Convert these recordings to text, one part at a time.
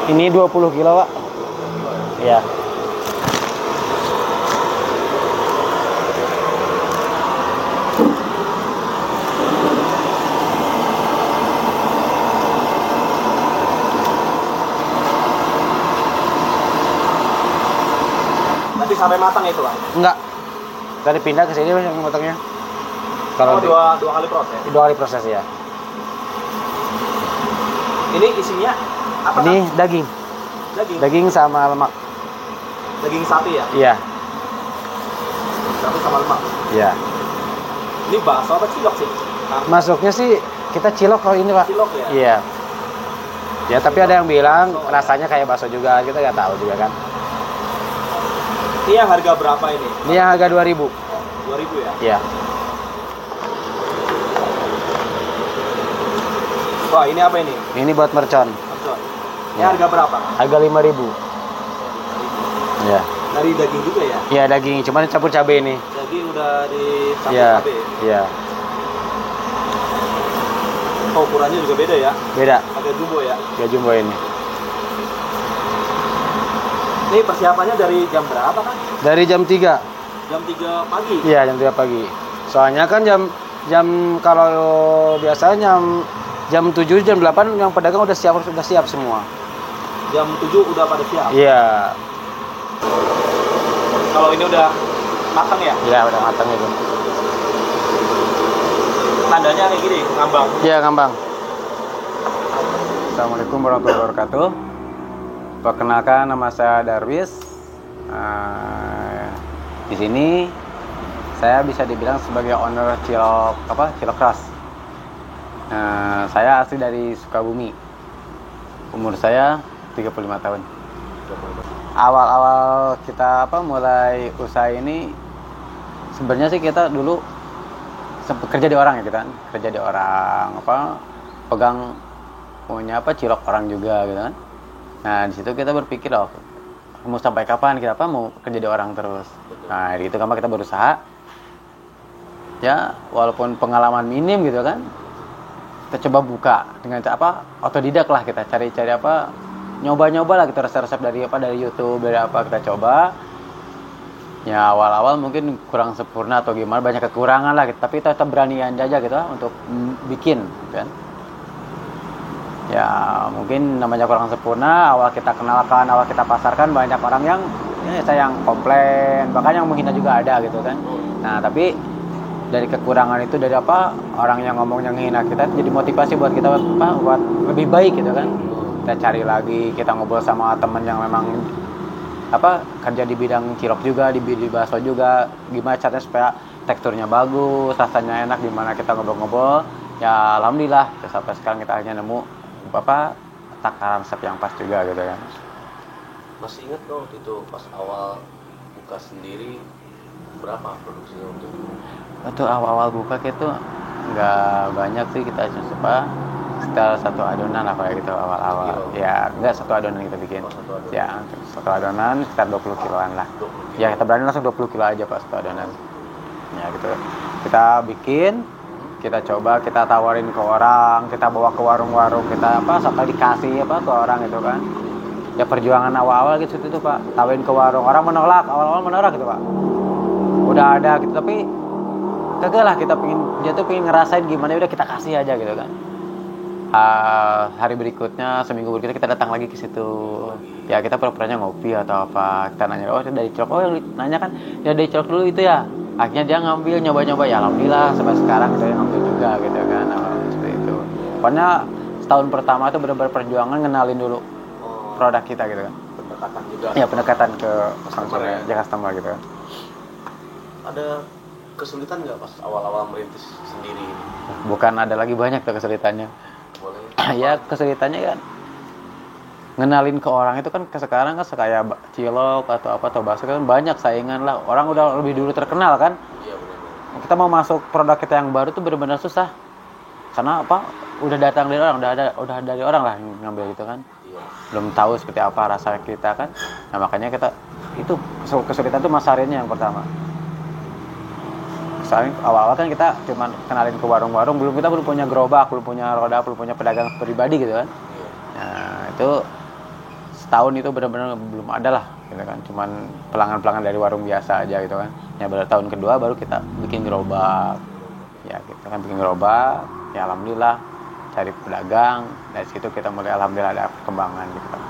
Ini 20 kilo, Pak. Iya. Nanti sampai matang itu, Pak? Enggak. Tadi pindah ke sini yang motongnya. Kalau dua kali proses. 2 kali proses ya. Ini isinya apa? Ini kan? daging. Daging sama lemak. Daging sapi ya? Iya. Sapi sama lemak. Iya. Ini bakso apa cilok sih? Masuknya sih kita cilok kalau ini, Pak. Cilok ya? Iya. Ya, tapi ada yang bilang rasanya kayak bakso juga, kita nggak tahu juga kan. Ini yang harga berapa ini? Ini yang harga 2.000. 2.000 ya? Iya. Wah, ini apa ini? Ini buat mercon. Mercon. Ini harga berapa? Harga 5.000. Iya. Dari daging juga ya? Iya, daging, cuman campur cabai ini. Daging udah dicampur Iya. cabai. Iya. Oh, ukurannya juga beda ya? Beda. Agak jumbo ya? Ya jumbo ini. Ini persiapannya dari jam berapa kan? Dari jam 3. Jam 3 pagi? Iya, jam 3 pagi. Soalnya kan jam kalau biasanya jam 7, jam 8 yang pedagang udah siap semua. Jam 7 udah pada siap? Iya. Kalau ini udah matang ya? Iya, udah matang itu. Tandanya kayak gini, ngambang? Iya, ngambang. Assalamualaikum warahmatullahi wabarakatuh. Perkenalkan, nama saya Darwis. Di sini saya bisa dibilang sebagai owner cilok keras. Saya asli dari Sukabumi. Umur saya 35 tahun. Awal-awal kita mulai usaha ini, sebenarnya sih kita dulu sempat kerja di orang ya, kita kerja di orang pegang punya cilok orang juga gitu kan. Nah, di situ kita berpikir, mau sampai kapan kita mau kerja di orang terus. Nah, itu kan kita berusaha ya, walaupun pengalaman minim gitu kan, kita coba buka dengan otodidak lah, kita cari nyoba lah kita resep-resep dari YouTube, dari kita coba. Ya awal-awal mungkin kurang sempurna atau gimana, banyak kekurangan lah gitu, tapi tetap beranian aja gitu untuk bikin kan. Ya mungkin namanya kurang sempurna, awal kita kenalkan, awal kita pasarkan, banyak orang yang saya yang komplain, bahkan yang menghina juga ada gitu kan. Nah tapi dari kekurangan itu, dari orang yang ngomong yang menghina kita, jadi motivasi buat kita buat lebih baik gitu kan. Kita cari lagi, kita ngobrol sama temen yang memang kerja di bidang cilok juga, di bakso juga, gimana caranya supaya teksturnya bagus, rasanya enak, gimana kita ngobrol-ngobrol. Ya alhamdulillah sampai sekarang kita akhirnya nemu takaran resep yang pas juga gitu kan. Masih ingat dong itu pas awal buka sendiri berapa produksinya untuk itu? Waktu awal-awal buka itu nggak banyak sih, kita coba sekitar 1 adonan lah kayak gitu awal-awal. Ya nggak 1 adonan kita bikin. Ya 1 adonan sekitar 20 kiloan lah. Ya kita berani langsung 20 kilo aja pas 1 adonan. Ya gitu. Kita bikin, kita coba, kita tawarin ke orang, kita bawa ke warung-warung, kita sampai dikasih ke orang itu kan. Ya perjuangan awal-awal gitu itu Pak, tawarin ke warung, orang menolak, awal-awal menolak gitu Pak. Udah ada gitu, tapi kagak lah, dia tuh pengen ngerasain gimana, udah kita kasih aja gitu kan. Hari berikutnya, seminggu berikutnya kita datang lagi ke situ. Ya kita pura-puranya ngopi atau apa, kita nanya, dari cilok, yang nanya kan, ya dari cilok dulu itu ya. Akhirnya dia ngambil, nyoba-nyoba, ya alhamdulillah sampai sekarang kita ngambil juga gitu kan. Seperti itu. Pokoknya setahun pertama itu benar-benar perjuangan ngenalin dulu produk kita gitu kan. Pendekatan juga. Ya pendekatan ke customer gitu kan. Ada kesulitan nggak pas awal-awal merintis sendiri? Bukan, ada lagi banyak tuh kesulitannya. Boleh. Ya kesulitannya kan ngenalin ke orang itu kan, sekarang kan kayak cilok atau bakso kan banyak saingan lah, orang udah lebih dulu terkenal kan. Iya benar. Kita mau masuk produk kita yang baru tuh benar-benar susah, karena udah datang dari orang, udah dari orang lah yang ngambil gitu kan. Iya. Belum tahu seperti apa rasa kita kan. Nah makanya kita itu kesulitan tuh masarinnya yang pertama. Soalnya awal-awal kan kita cuma kenalin ke warung-warung, kita belum punya gerobak, belum punya roda, belum punya pedagang pribadi gitu kan. Iya. Nah itu setahun itu benar-benar belum ada lah gitu kan, cuman pelanggan-pelanggan dari warung biasa aja gitu kan. Ya baru tahun kedua baru kita bikin gerobak ya gitu kan, bikin gerobak ya alhamdulillah cari pedagang, dari situ kita mulai alhamdulillah ada perkembangan gitu kan.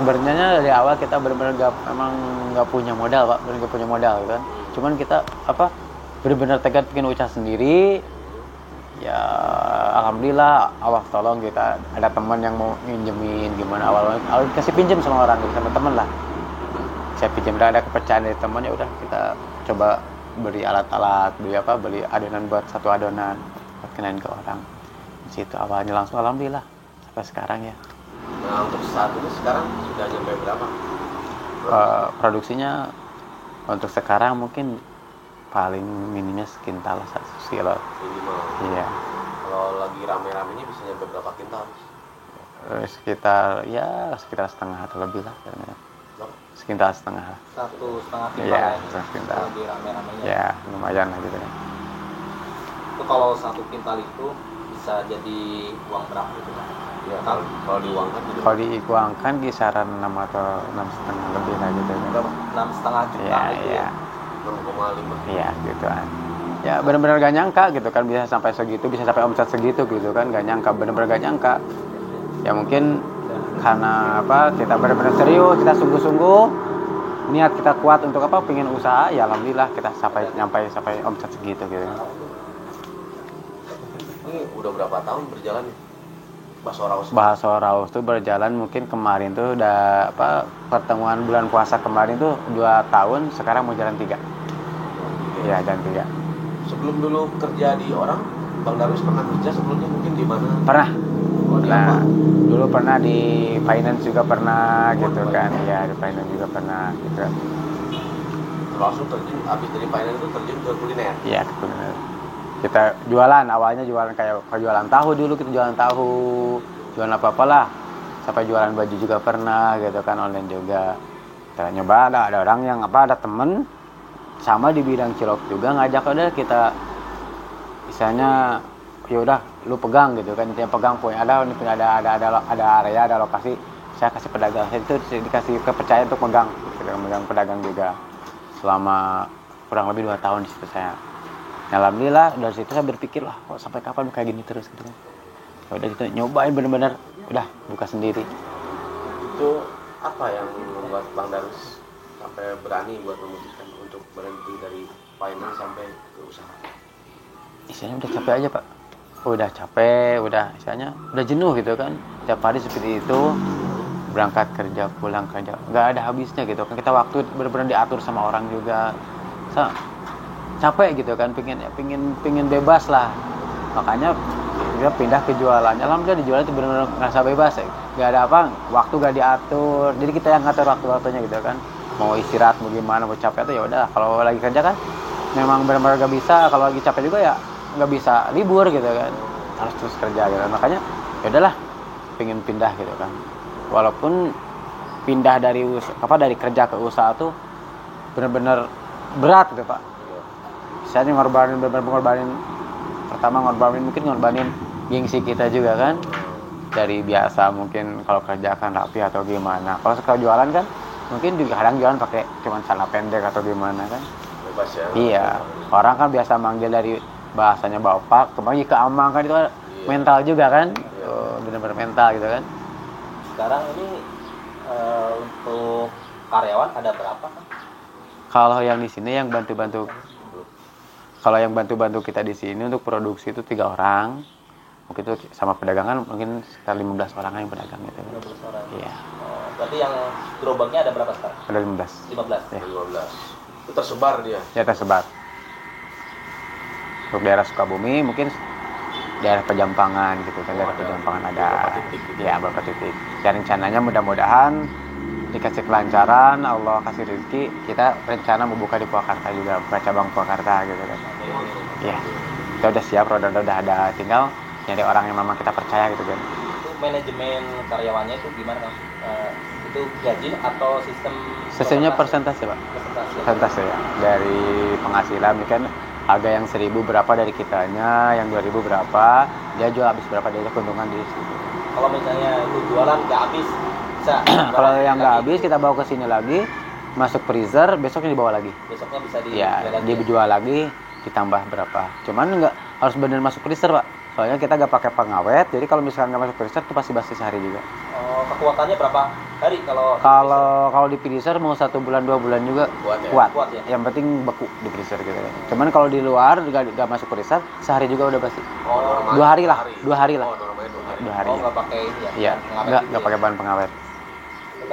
Sebenarnya dari awal kita benar-benar emang nggak punya modal Pak, benar nggak punya modal gitu kan. Cuman kita benar-benar tekad bikin usaha sendiri. Ya alhamdulillah Allah tolong, kita ada teman yang mau minjemin gimana, awal kasih pinjam sama orang gitu, sama teman lah. Saya pinjam, ada kepercayaan dari teman, ya udah kita coba beli alat-alat, beli adonan buat satu adonan buat kenalin ke orang. Di situ awalnya langsung alhamdulillah sampai sekarang ya. Nah untuk saat ini sekarang sudah sampai berapa? Produksinya untuk sekarang mungkin paling minimnya sekintal 1 kilo. Minimal. Iya. Kalau lagi rame-ramenya bisa nyampe berapa kintal? Sekitar setengah atau lebih lah. Sekitar setengah. 1,5 kintal Iya, ya. setengah kintal. Lagi rame-ramenya. Ya lumayan lah gitu kan. Itu kalau 1 kintal itu bisa jadi uang berapa gitu kan? Ya kalau diuangkan gitu. Kalau diuangkan kisaran 6 atau 6,5 lebih lah gitu kan. 6,5 juta Iya, itu iya. ya. 6,5. Iya gitu kan. Ya benar-benar gak nyangka gitu kan, bisa sampai segitu, bisa sampai omset segitu gitu kan, gak nyangka, benar-benar gak nyangka. Ya mungkin karena kita benar-benar serius, kita sungguh-sungguh, niat kita kuat untuk pengen usaha, ya alhamdulillah kita sampai omset segitu gitu. Ini udah berapa tahun berjalan nih? Bakso Raus tuh berjalan mungkin kemarin tuh udah pertemuan bulan puasa kemarin tuh 2 tahun, sekarang mau jalan 3. Iya, jalan 3. Sebelum dulu kerja di orang, Bang Darwis pernah kerja sebelumnya mungkin di mana? Pernah. Di apa? Dulu pernah di finance juga pernah gitu kan. Ya, di finance juga pernah gitu. Langsung terjun, habis dari finance itu terjun ke kuliner. Iya, ke kuliner. Kita jualan, awalnya jualan kayak jualan tahu dulu, kita jualan tahu, jualan apa-apalah. Sampai jualan baju juga pernah gitu kan, online juga. Kita nyoba, ada orang yang ada temen sama di bidang cilok juga, ngajak udah kita misalnya ya udah lu pegang gitu kan, intinya pegang punya ada area, ada lokasi, saya kasih pedagang, saya itu dikasih kepercayaan untuk megang pedagang juga selama kurang lebih 2 tahun di situ saya. Alhamdulillah dari situ saya berpikir lah, kok sampai kapan kayak gini terus gitu kan. Ya udah gitu nyobain bener-bener udah buka sendiri. Itu apa yang membuat Bang Darwis sampai berani buat memutuskan untuk berhenti dari finance sampai ke usaha? Istilahnya udah capek aja Pak, udah capek, istilahnya udah jenuh gitu kan, tiap hari seperti itu, berangkat kerja pulang kerja, nggak ada habisnya gitu kan, kita waktu benar-benar diatur sama orang juga, capek gitu kan, pingin bebas lah, makanya dia pindah ke jualannya. Alhamdulillah di jualan itu benar-benar ngerasa bebas ya, nggak ada waktu nggak diatur, jadi kita yang ngatur waktu-waktunya gitu kan, mau istirahat mau gimana, mau capek tuh ya udah, kalau lagi kerja kan memang benar-benar nggak bisa, kalau lagi capek juga ya nggak bisa libur gitu kan, harus terus kerja gitu. Makanya ya udahlah pengen pindah gitu kan, walaupun pindah dari kerja ke usaha tuh benar-benar berat gitu Pak. Saya ngorbanin pertama ngorbanin gengsi kita juga kan, dari biasa mungkin kalau kerja kan rapi atau gimana, kalau sekarang jualan kan mungkin juga kadang jualan pakai cuman celana pendek atau gimana kan, Bebas ya? iya, orang kan biasa manggil dari bahasanya bapak kembali ke amang kan, itu kan mental juga kan, benar-benar mental gitu kan. Sekarang ini untuk karyawan ada berapa kan? Kalau yang di sini yang bantu-bantu kita di sini untuk produksi itu 3 orang. Mungkin itu sama pedagangan mungkin sekitar 15 orang yang pedagang gitu. 15 orang. Iya. Berarti yang gerobaknya ada berapa sekarang? Ada 15. 15. Ya. 15. Itu tersebar dia? Ya tersebar. Untuk daerah Sukabumi mungkin daerah Pejampangan gitu kan, daerah Pejampangan ada beberapa titik. Dan rencananya mudah-mudahan dikasih kelancaran, Allah kasih rezeki, kita rencana membuka di Purwakarta juga, buka cabang Purwakarta gitu kan. Iya. Kita udah siap, roda udah ada, tinggal nyari orang yang memang kita percaya gitu kan. Itu manajemen karyawannya itu gimana kan? Itu gaji atau Sistemnya persentase Pak. Persentase ya. Dari penghasilan kan harga yang 1.000 berapa dari kitanya, yang 2.000 berapa, dia jual habis berapa, dari keuntungan di situ. Kalau misalnya itu jualan nggak habis, Bisa. Kalau yang nggak habis kita bawa ke sini lagi, masuk freezer, besoknya dibawa lagi. Besoknya bisa Ya, dijual lagi. dijual lagi, ditambah berapa. Cuman nggak harus benar masuk freezer, Pak. Soalnya kita nggak pakai pengawet, jadi kalau misalkan nggak masuk freezer itu pasti basi sehari juga. Oh, kekuatannya berapa hari kalau Kalau di freezer mau 1 bulan 2 bulan juga Kuat ya? kuat. Kuat ya? Yang penting beku di freezer gitu. Cuman kalau di luar nggak masuk freezer, sehari juga udah basi. Oh, normal 2 hari lah, sehari. 2 hari lah. Oh, normalnya 2 hari. 2 hari. oh Ya. nggak pakai ini ya? Iya, Pengawet nggak gitu pakai ya? bahan pengawet. Itu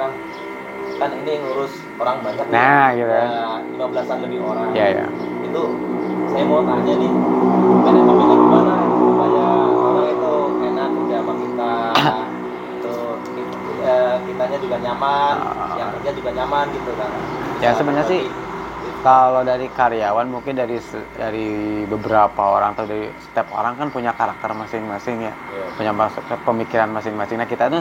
kan ini ngurus orang banyak. Nah, nih. gitu kan. Ada 15-an lebih orang. Iya, ya. Itu saya mau tanya nih, manajemennya gimana supaya orang itu enak kerja sama kita, tuh kitanya juga nyaman, yang kerja juga nyaman gitu kan. Ya, sebenarnya sih kalau dari karyawan mungkin dari beberapa orang atau dari setiap orang kan punya karakter masing-masing ya, punya pemikiran masing-masing. Nah kita tuh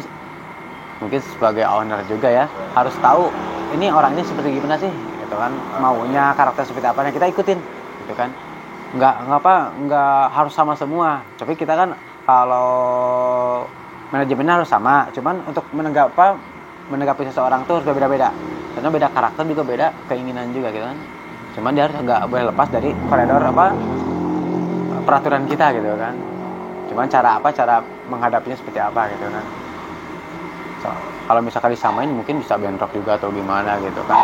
mungkin sebagai owner juga ya harus tahu ini orangnya seperti gimana sih, gitu kan, maunya karakter seperti apa, nah kita ikutin, gitu kan. Nggak harus sama semua, tapi kita kan kalau manajemennya harus sama, cuman untuk menanggapi seseorang tuh harus berbeda-beda. Karena beda karakter juga beda keinginan juga gitu kan. Cuman dia harus nggak boleh lepas dari koridor peraturan kita gitu kan. Cuman cara menghadapinya seperti apa gitu kan. So, kalau misalkan disamain mungkin bisa bentrok juga atau gimana gitu kan.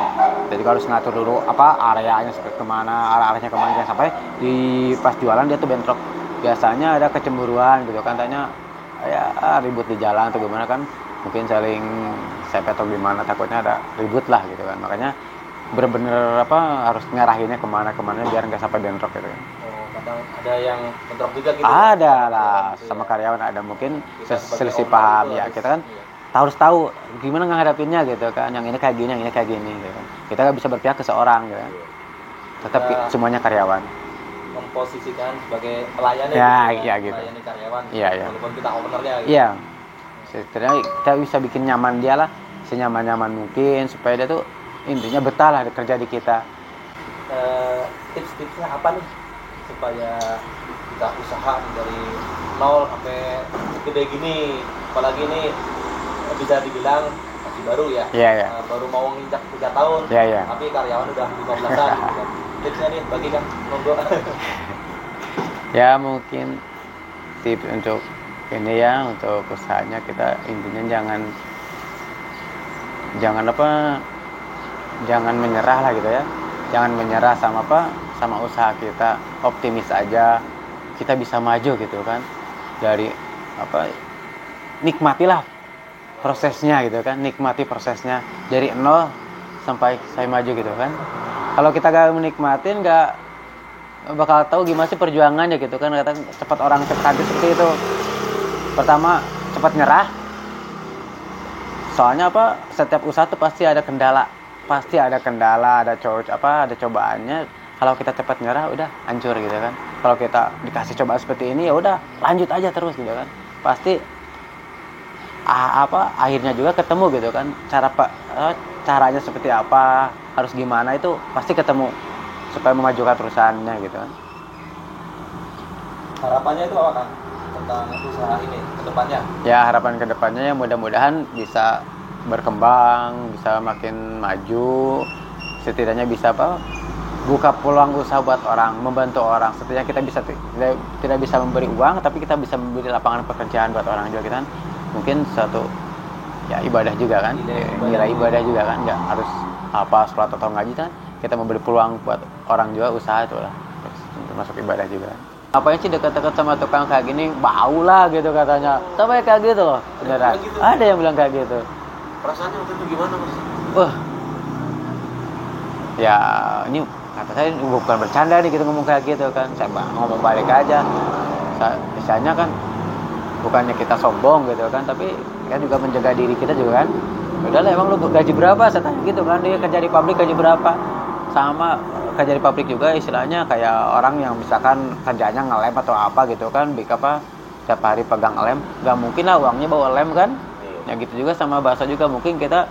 Jadi harus ngatur dulu areanya seperti kemana, arahnya kemana, jangan sampai di pas jualan dia tuh bentrok. Biasanya ada kecemburuan gitu kan, tanya ya ribut di jalan atau gimana kan, mungkin saling sepet atau gimana, takutnya ada ribut lah gitu kan. Makanya bener-bener harus ngarahinnya kemana biar nggak sampai bentrok gitu kan. Oh, kadang ada yang bentrok juga gitu. Ada lah Gitu sama ya. karyawan, ada mungkin Kita sebagai selisih owner paham itu ya, harus- kita kan iya. harus tahu gimana ngadapinnya gitu kan. Yang ini kayak gini, yang ini kayak gini gitu kan. Kita nggak bisa berpihak ke seorang gitu kan. Tetap Kita- semuanya karyawan. Memposisikan sebagai pelayan Ya, gitu, iya gitu. melayani karyawan, Iya, iya. walaupun kita ownernya gitu. Iya. Setidaknya kita bisa bikin nyaman dia lah, senyaman-nyaman mungkin supaya dia tuh intinya betah lah kerja di kita. Tips-tipsnya apa nih supaya kita usaha dari nol sampai gede gini, apalagi ini bisa dibilang masih baru ya. Iya, iya. Baru mau nginjak 3 tahun, Iya, iya. tapi karyawan udah 15-an gitu kan. Tipsnya nih bagi kan, monggo. Ya mungkin tips untuk ini ya, untuk usahanya kita intinya jangan menyerah lah gitu ya. Jangan menyerah sama usaha kita, optimis aja, kita bisa maju gitu kan. Dari nikmatilah prosesnya gitu kan, nikmati prosesnya dari nol sampai saya maju gitu kan. Kalau kita gak menikmatin, gak bakal tahu gimana sih perjuangannya gitu kan. Kata cepat orang cepat seperti itu. Pertama cepat nyerah. Soalnya setiap usaha tuh pasti ada kendala, ada cobaannya. Kalau kita cepat nyerah udah hancur gitu kan. Kalau kita dikasih cobaan seperti ini ya udah lanjut aja terus gitu kan. Pasti akhirnya juga ketemu gitu kan. Caranya seperti apa, harus gimana itu pasti ketemu supaya memajukan perusahaannya gitu kan. Harapannya itu apa kan tentang usaha ini ke depannya? Ya harapan kedepannya ya mudah-mudahan bisa berkembang, bisa makin maju, setidaknya bisa buka peluang usaha buat orang, membantu orang. Setidaknya kita bisa tidak bisa memberi uang, tapi kita bisa memberi lapangan pekerjaan buat orang juga kan. Mungkin suatu ya ibadah juga kan, nilai ibadah juga kan, nggak harus sholat atau ngaji kan. Kita memberi peluang buat orang juga, usaha itu lah, termasuk ibadah juga. Apanya sih dekat-dekat sama tukang kayak gini, bau lah gitu katanya. Sampai kayak gitu loh, beneran. Gitu. Ada yang bilang kayak gitu. Perasaannya waktu itu gimana, Mas? Ya ini kata saya bukan bercanda nih gitu ngomong kayak gitu kan. Saya ngomong balik aja. Misalnya kan bukannya kita sombong gitu kan, tapi kita juga menjaga diri kita juga kan. Udah lah, emang lu gaji berapa? Saya tanya gitu kan, dia kerja di pabrik gaji berapa? Sama kerja di pabrik juga istilahnya kayak orang yang misalkan kerjanya ngelem atau apa gitu kan, setiap hari pegang lem, nggak mungkin lah uangnya bawa lem kan. Ya gitu juga sama bakso juga, mungkin kita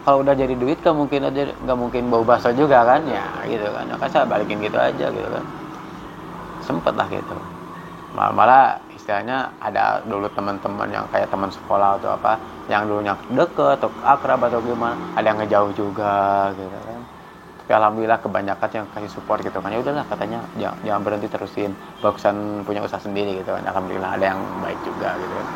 kalau udah jadi duit kan mungkin aja nggak mungkin bau bakso juga kan, ya gitu kan. Maka saya balikin gitu aja gitu kan, sempet lah gitu. malah istilahnya ada dulu teman-teman yang kayak teman sekolah atau apa yang dulunya deket atau akrab atau gimana, ada yang ngejauh juga gitu kan. Tapi alhamdulillah kebanyakan yang kasih support gitu kan, ya udahlah katanya jangan berhenti, terusin, bagusan punya usaha sendiri gitu kan. Alhamdulillah ada yang baik juga gitu kan.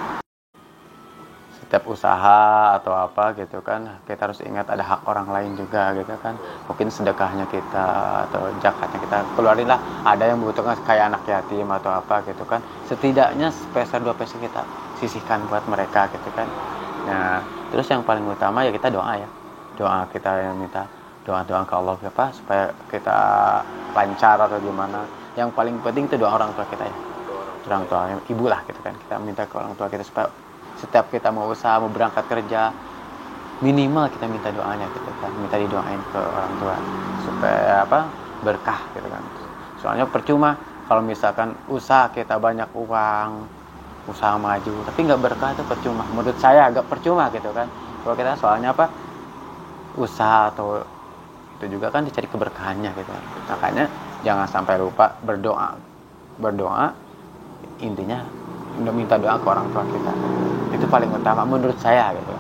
Setiap usaha atau apa gitu kan, kita harus ingat ada hak orang lain juga gitu kan. Mungkin sedekahnya kita atau zakatnya kita keluarin lah, ada yang membutuhkan kayak anak yatim atau apa gitu kan, setidaknya sepeser 2 peser kita sisihkan buat mereka gitu kan. Nah terus yang paling utama ya kita doa ya, doa kita yang minta doa ke Allah apa supaya kita lancar atau gimana. Yang paling penting itu doa orang tua kita ya, orang tua ibu lah gitu kan. Kita minta ke orang tua kita supaya setiap kita mau usaha, mau berangkat kerja, minimal kita minta doanya gitu kan, minta didoain ke orang tua supaya apa, berkah gitu kan. Soalnya percuma kalau misalkan usaha kita banyak uang, usaha maju tapi nggak berkah, itu percuma. Menurut saya agak percuma gitu kan. Kalau kita soalnya apa, usaha atau itu juga kan dicari keberkahannya gitu kan. Makanya jangan sampai lupa berdoa intinya udah minta doa ke orang tua kita, itu paling utama menurut saya gitu.